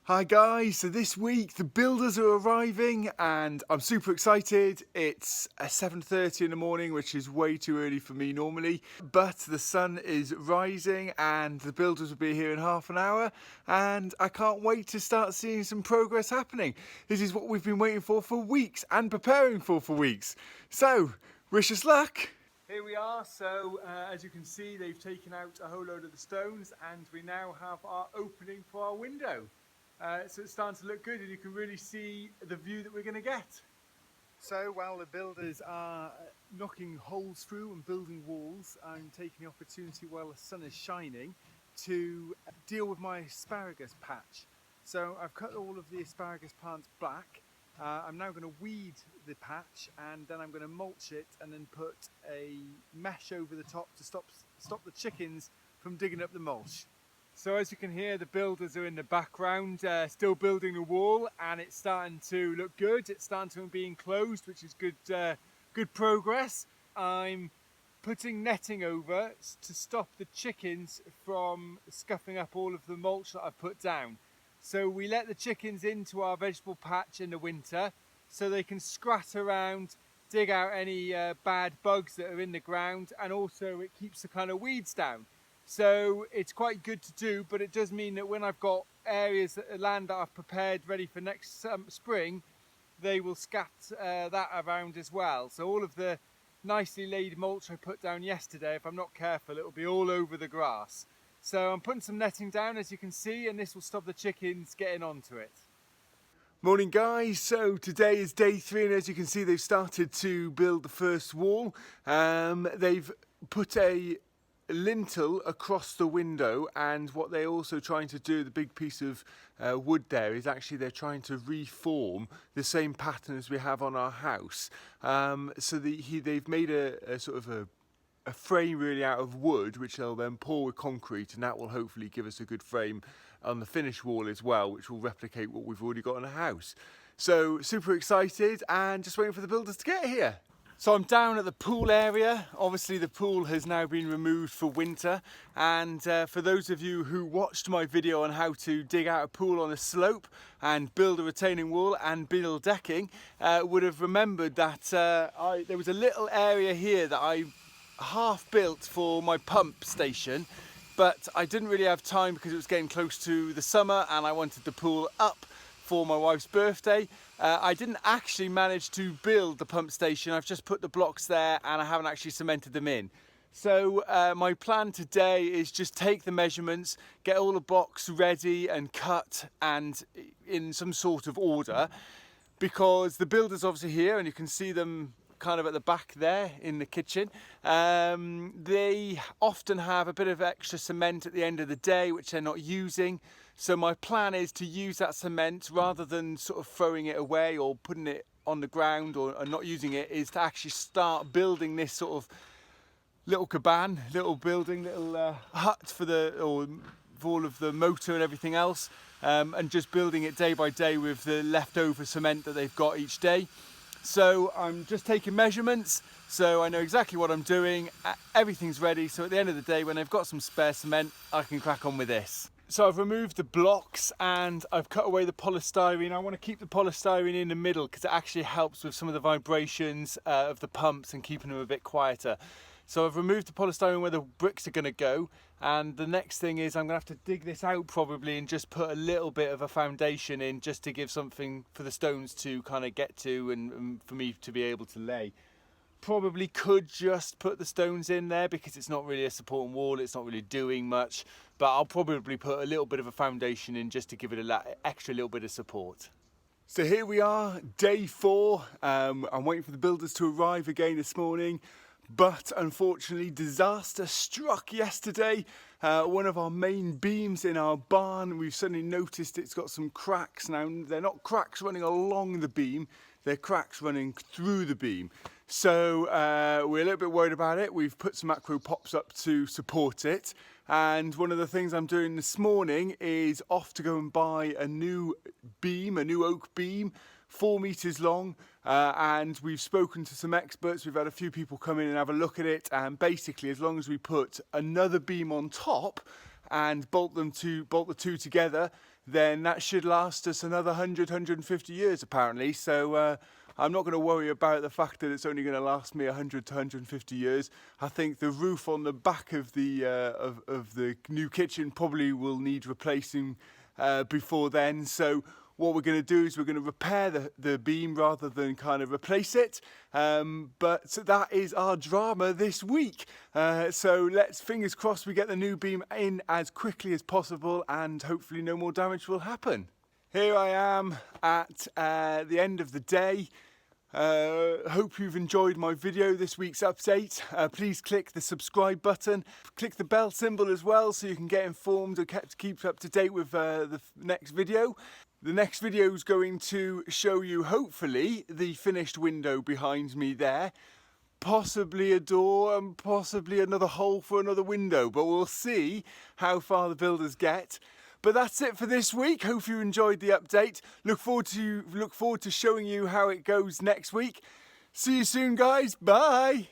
Hi guys, so this week the builders are arriving and I'm super excited. It's 7:30 in the morning, which is way too early for me normally, but the sun is rising and the builders will be here in half an hour and I can't wait to start seeing some progress happening. This is what we've been waiting for weeks and preparing for weeks. So, wish us luck! Here we are, so as you can see they've taken out a whole load of the stones and we now have our opening for our window. So it's starting to look good and you can really see the view that we're going to get. So while the builders are knocking holes through and building walls, I'm taking the opportunity while the sun is shining to deal with my asparagus patch. So I've cut all of the asparagus plants back. I'm now going to weed the patch and then I'm going to mulch it and then put a mesh over the top to stop the chickens from digging up the mulch. So as you can hear, the builders are in the background, still building the wall, and it's starting to look good. It's starting to be enclosed, which is good progress. I'm putting netting over to stop the chickens from scuffing up all of the mulch that I've put down. So we let the chickens into our vegetable patch in the winter, so they can scrat around, dig out any bad bugs that are in the ground, and also it keeps the kind of weeds down. So it's quite good to do, but it does mean that when I've got areas of land that I've prepared ready for next spring, they will scat that around as well. So all of the nicely laid mulch I put down yesterday, if I'm not careful, it'll be all over the grass. So I'm putting some netting down, as you can see, and this will stop the chickens getting onto it. Morning guys, so today is day 3 and as you can see they've started to build the first wall. They've put a lintel across the window, and what they're also trying to do, the big piece of wood there, is actually they're trying to reform the same pattern as we have on our house. So they've made a sort of a frame really out of wood, which they'll then pour with concrete, and that will hopefully give us a good frame on the finished wall as well, which will replicate what we've already got in the house. So super excited and just waiting for the builders to get here. So I'm down at the pool area. Obviously the pool has now been removed for winter, and for those of you who watched my video on how to dig out a pool on a slope and build a retaining wall and build decking, would have remembered that there was a little area here that I half built for my pump station, but I didn't really have time because it was getting close to the summer and I wanted the pool up for my wife's birthday. I didn't actually manage to build the pump station. I've just put the blocks there and I haven't actually cemented them in. So my plan today is just take the measurements, get all the blocks ready and cut and in some sort of order, because the builder's obviously here and you can see them kind of at the back there in the kitchen. They often have a bit of extra cement at the end of the day which they're not using. So my plan is to use that cement rather than sort of throwing it away or putting it on the ground or not using it, is to actually start building this sort of little cabana, little building, little hut for all of the motor and everything else, and just building it day by day with the leftover cement that they've got each day. So I'm just taking measurements, so I know exactly what I'm doing. Everything's ready, so at the end of the day when I've got some spare cement I can crack on with this. So I've removed the blocks and I've cut away the polystyrene. I want to keep the polystyrene in the middle because it actually helps with some of the vibrations of the pumps and keeping them a bit quieter. So I've removed the polystyrene where the bricks are going to go, and the next thing is I'm going to have to dig this out probably and just put a little bit of a foundation in, just to give something for the stones to kind of get to and for me to be able to lay. Probably could just put the stones in there because it's not really a supporting wall, it's not really doing much, but I'll probably put a little bit of a foundation in just to give it a extra little bit of support. So here we are, day 4. I'm waiting for the builders to arrive again this morning, but unfortunately disaster struck yesterday. One of our main beams in our barn, we've suddenly noticed it's got some cracks. Now they're not cracks running along the beam, they're cracks running through the beam. So we're a little bit worried about it. We've put some acro pops up to support it, and one of the things I'm doing this morning is off to go and buy a new beam, a new oak beam, 4 meters long, and we've spoken to some experts. We've had a few people come in and have a look at it, and basically as long as we put another beam on top and bolt the two together, then that should last us another 150 years apparently. So I'm not going to worry about the fact that it's only going to last me 100 to 150 years. I think the roof on the back of the of the new kitchen probably will need replacing before then. So what we're going to do is we're going to repair the beam rather than kind of replace it. But that is our drama this week. So let's, fingers crossed, we get the new beam in as quickly as possible and hopefully no more damage will happen. Here I am at the end of the day. Hope you've enjoyed my video, this week's update. Please click the subscribe button, click the bell symbol as well so you can get informed and keep up to date with the next video. The next video is going to show you, hopefully, the finished window behind me there. Possibly a door and possibly another hole for another window, but we'll see how far the builders get. But that's it for this week. Hope you enjoyed the update. Look forward to showing you how it goes next week. See you soon, guys. Bye.